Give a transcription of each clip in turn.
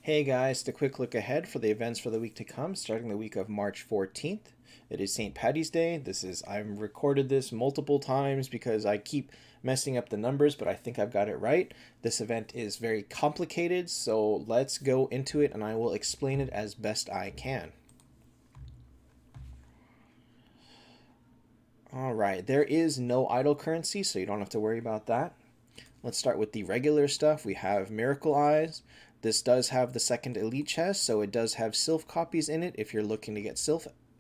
Hey guys, the quick look ahead for the events for the week to come, starting the week of March 14th. It is St. Patty's Day. I've recorded this multiple times because I keep messing up the numbers, but I think I've got it right. This event is very complicated, so let's go into it and I will explain it as best I can. All right, there is no idle currency, so you don't have to worry about that. Let's start with the regular stuff. We have Miracle Eyes. This does have the second elite chest, so it does have Sylph copies in it if you're looking to get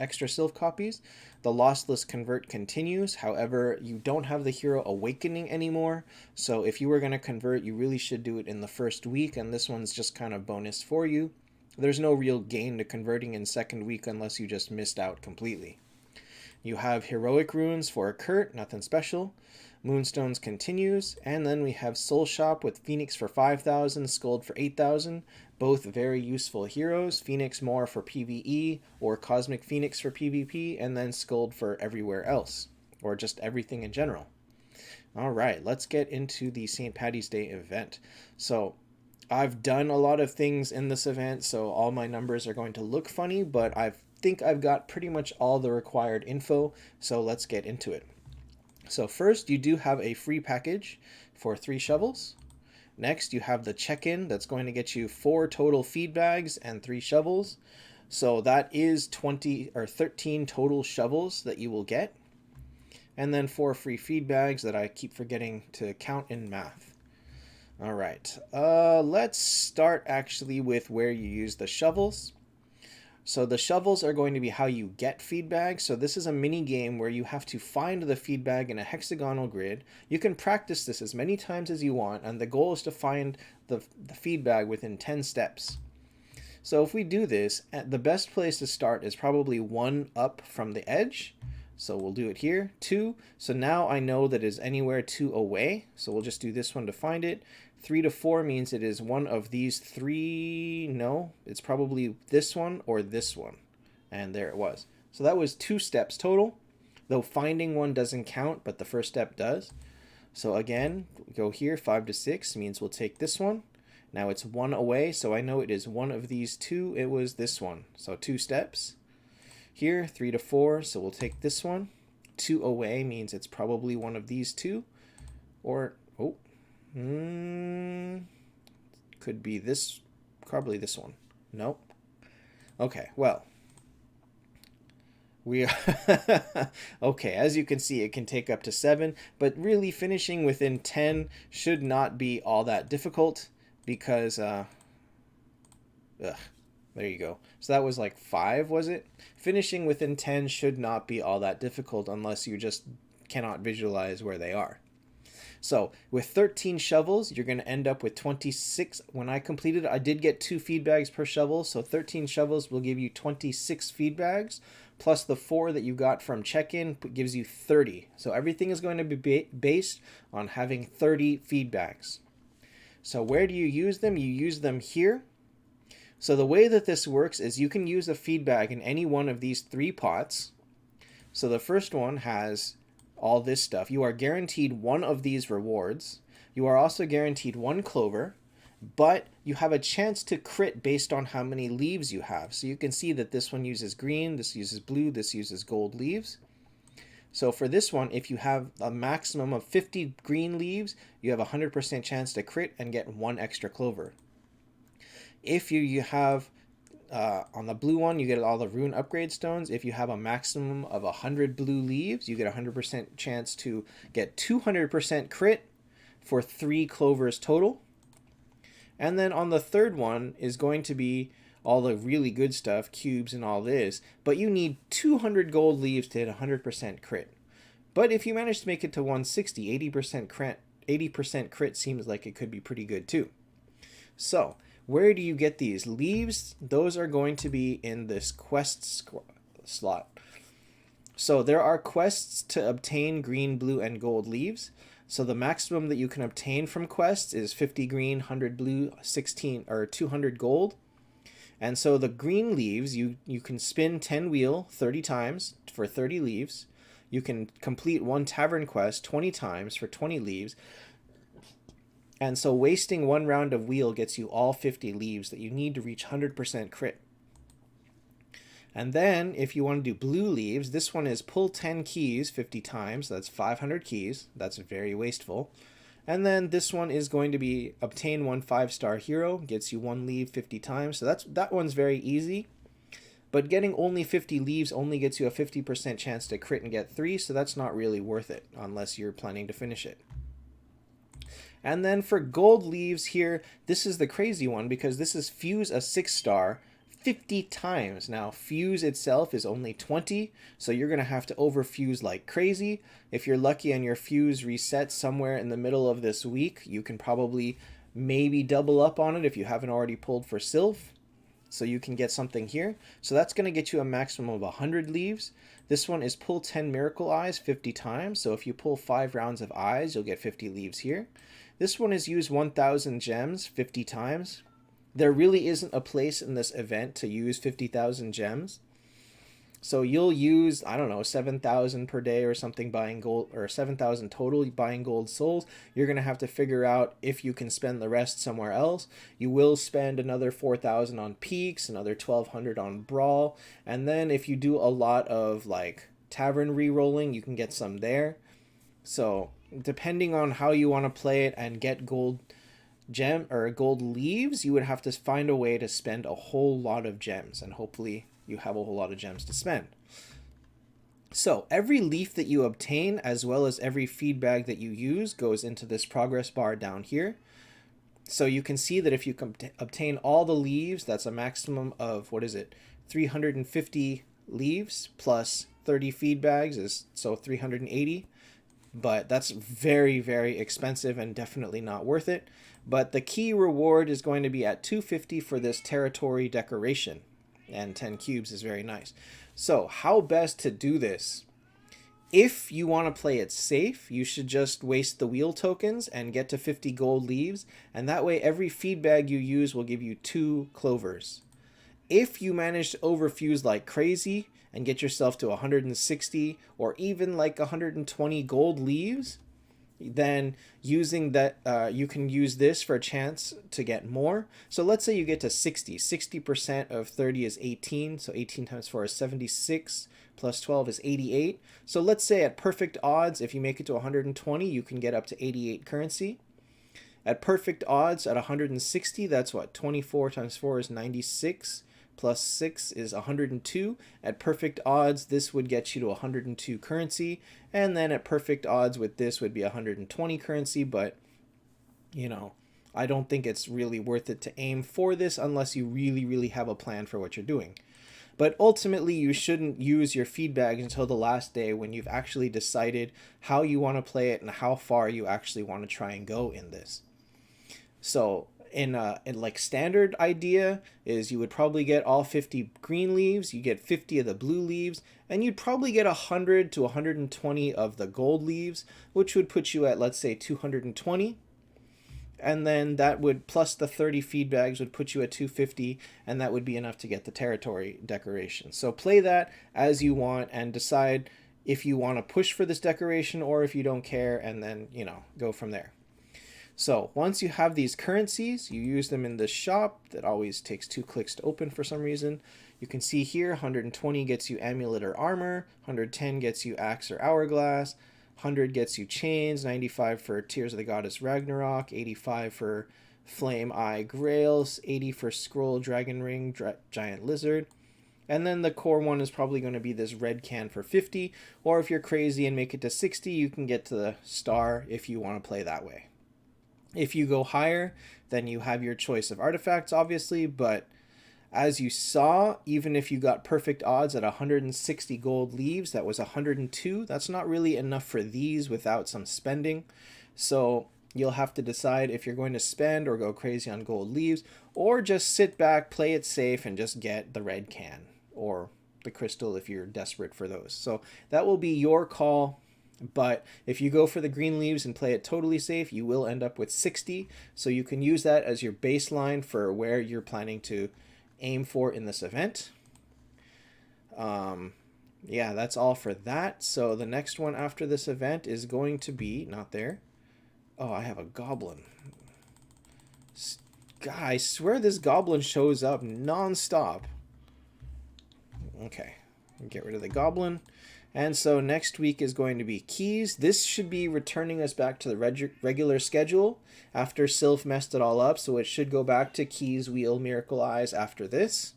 extra Sylph copies. The Lostless Convert continues. However, you don't have the Hero Awakening anymore, so if you were going to convert, you really should do it in the first week, and this one's just kind of bonus for you. There's no real gain to converting in second week unless you just missed out completely. You have Heroic Runes for a Kurt, nothing special. Moonstones continues, and then we have Soul Shop with Phoenix for 5,000, Scold for 8,000. Both very useful heroes. Phoenix more for PvE, or Cosmic Phoenix for PvP, and then Scold for everywhere else, or just everything in general. Alright, let's get into the St. Patty's Day event. So, I've done a lot of things in this event, so all my numbers are going to look funny, but I think I've got pretty much all the required info, so let's get into it. So first, you do have a free package for 3 shovels. Next, you have the check-in that's going to get you 4 total feed bags and 3 shovels. So that is 20 or 13 total shovels that you will get. And then 4 free feed bags that I keep forgetting to count in math. All right, let's start actually with where you use the shovels. So the shovels are going to be how you get feed bags. So this is a mini game where you have to find the feed bag in a hexagonal grid. You can practice this as many times as you want, and the goal is to find the feed bag within 10 steps. So if we do this, the best place to start is probably 1 up from the edge. So we'll do it here, 2. So now I know that it is anywhere 2 away. So we'll just do this one to find it. 3 to 4 means it is one of these 3. No, it's probably this one or this one. And there it was. So that was 2 steps total. Though finding one doesn't count, but the first step does. So again, go here, 5 to 6 means we'll take this one. Now it's 1 away, so I know it is one of these 2. It was this one. So 2 steps. Here, 3 to 4, so we'll take this one. 2 away means it's probably one of these 2. Or, could be this, probably this one. Nope. Okay, well. We okay, as you can see, it can take up to 7, but really finishing within 10 should not be all that difficult because, there you go. So that was like 5, was it? Finishing within 10 should not be all that difficult unless you just cannot visualize where they are. So with 13 shovels, you're going to end up with 26. When I completed it, I did get 2 feed bags per shovel. So 13 shovels will give you 26 feed bags. Plus the 4 that you got from check-in gives you 30. So everything is going to be based on having 30 feed bags. So where do you use them? You use them here. So the way that this works is you can use a feed bag in any one of these 3 pots. So the first one has all this stuff. You are guaranteed 1 of these rewards. You are also guaranteed 1 clover, but you have a chance to crit based on how many leaves you have. So you can see that this one uses green, this uses blue, this uses gold leaves. So for this one, if you have a maximum of 50 green leaves, you have a 100% chance to crit and get 1 extra clover. If you have, on the blue one, you get all the rune upgrade stones. If you have a maximum of 100 blue leaves, you get a 100% chance to get 200% crit for 3 clovers total. And then on the third one is going to be all the really good stuff, cubes and all this, but you need 200 gold leaves to hit 100% crit. But if you manage to make it to 160, 80% crit seems like it could be pretty good too. So where do you get these leaves? Those are going to be in this quest slot. So there are quests to obtain green, blue, and gold leaves. So the maximum that you can obtain from quests is 50 green, 100 blue, 16 or 200 gold. And so the green leaves, you can spin 10 wheel 30 times for 30 leaves. You can complete 1 tavern quest 20 times for 20 leaves. And so wasting one round of wheel gets you all 50 leaves that you need to reach 100% crit. And then if you want to do blue leaves, this one is pull 10 keys 50 times. That's 500 keys. That's very wasteful. And then this one is going to be obtain one 5-star hero, gets you one leave 50 times. So that one's very easy. But getting only 50 leaves only gets you a 50% chance to crit and get 3, so that's not really worth it unless you're planning to finish it. And then for gold leaves here, this is the crazy one because this is fuse a 6-star 50 times. Now, fuse itself is only 20, so you're going to have to overfuse like crazy. If you're lucky and your fuse resets somewhere in the middle of this week, you can probably maybe double up on it if you haven't already pulled for Sylph. So you can get something here. So that's going to get you a maximum of 100 leaves. This one is pull 10 miracle eyes 50 times. So if you pull 5 rounds of eyes, you'll get 50 leaves here. This one is use 1,000 gems 50 times. There really isn't a place in this event to use 50,000 gems. So you'll use, I don't know, 7,000 per day or something buying gold, or 7,000 total buying gold souls. You're going to have to figure out if you can spend the rest somewhere else. You will spend another 4,000 on peaks, another 1,200 on brawl. And then if you do a lot of like tavern re-rolling, you can get some there. So depending on how you want to play it and get gold gem or gold leaves, you would have to find a way to spend a whole lot of gems, and hopefully you have a whole lot of gems to spend. So every leaf that you obtain, as well as every feed bag that you use, goes into this progress bar down here. So you can see that if you obtain all the leaves, that's a maximum of, 350 leaves plus 30 feed bags, is so 380. But that's very, very expensive and definitely not worth it. But the key reward is going to be at 250 for this territory decoration. And 10 cubes is very nice. So how best to do this? If you want to play it safe, you should just waste the wheel tokens and get to 50 gold leaves. And that way every feed bag you use will give you 2 clovers. If you manage to overfuse like crazy and get yourself to 160 or even like 120 gold leaves, then using that, you can use this for a chance to get more. So let's say you get to 60. 60% of 30 is 18, so 18 times 4 is 76, plus 12 is 88. So let's say at perfect odds, if you make it to 120, you can get up to 88 currency. At perfect odds, at 160, that's what? 24 times 4 is 96. Plus 6 is 102. At perfect odds, this would get you to 102 currency. And then at perfect odds with this would be 120 currency. But, you know, I don't think it's really worth it to aim for this unless you really, really have a plan for what you're doing. But ultimately, you shouldn't use your feed bag until the last day when you've actually decided how you want to play it and how far you actually want to try and go in this. So in like standard idea is you would probably get all 50 green leaves, you get 50 of the blue leaves, and you'd probably get 100 to 120 of the gold leaves, which would put you at, let's say, 220. And then that would, plus the 30 feed bags, would put you at 250, and that would be enough to get the territory decoration. So play that as you want and decide if you want to push for this decoration or if you don't care, and then, you know, go from there. So once you have these currencies, you use them in the shop. That always takes 2 clicks to open for some reason. You can see here 120 gets you amulet or armor, 110 gets you axe or hourglass, 100 gets you chains, 95 for Tears of the Goddess Ragnarok, 85 for Flame Eye Grails, 80 for Scroll Dragon Ring Giant Lizard. And then the core one is probably going to be this red can for 50, or if you're crazy and make it to 60, you can get to the star if you want to play that way. If you go higher, then you have your choice of artifacts, obviously, but as you saw, even if you got perfect odds at 160 gold leaves, that was 102. That's not really enough for these without some spending. So you'll have to decide if you're going to spend or go crazy on gold leaves, or just sit back, play it safe, and just get the red can or the crystal if you're desperate for those. So that will be your call. But if you go for the green leaves and play it totally safe, you will end up with 60. So you can use that as your baseline for where you're planning to aim for in this event. Yeah, that's all for that. So the next one after this event is going to be, not there. Oh, I have a goblin. God, I swear this goblin shows up non-stop. Okay, get rid of the goblin. And so next week is going to be keys. This should be returning us back to the regular schedule after Sylph messed it all up. So it should go back to keys, wheel, miracle eyes after this.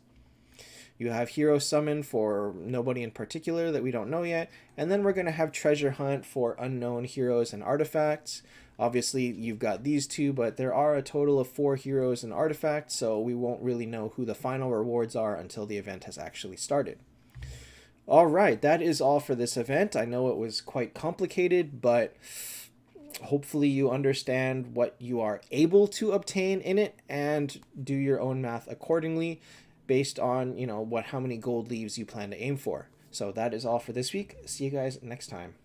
You have hero summon for nobody in particular that we don't know yet. And then we're going to have treasure hunt for unknown heroes and artifacts. Obviously, you've got these two, but there are a total of 4 heroes and artifacts, so we won't really know who the final rewards are until the event has actually started. All right, that is all for this event. I know it was quite complicated, but hopefully you understand what you are able to obtain in it and do your own math accordingly based on, how many gold leaves you plan to aim for. So that is all for this week. See you guys next time.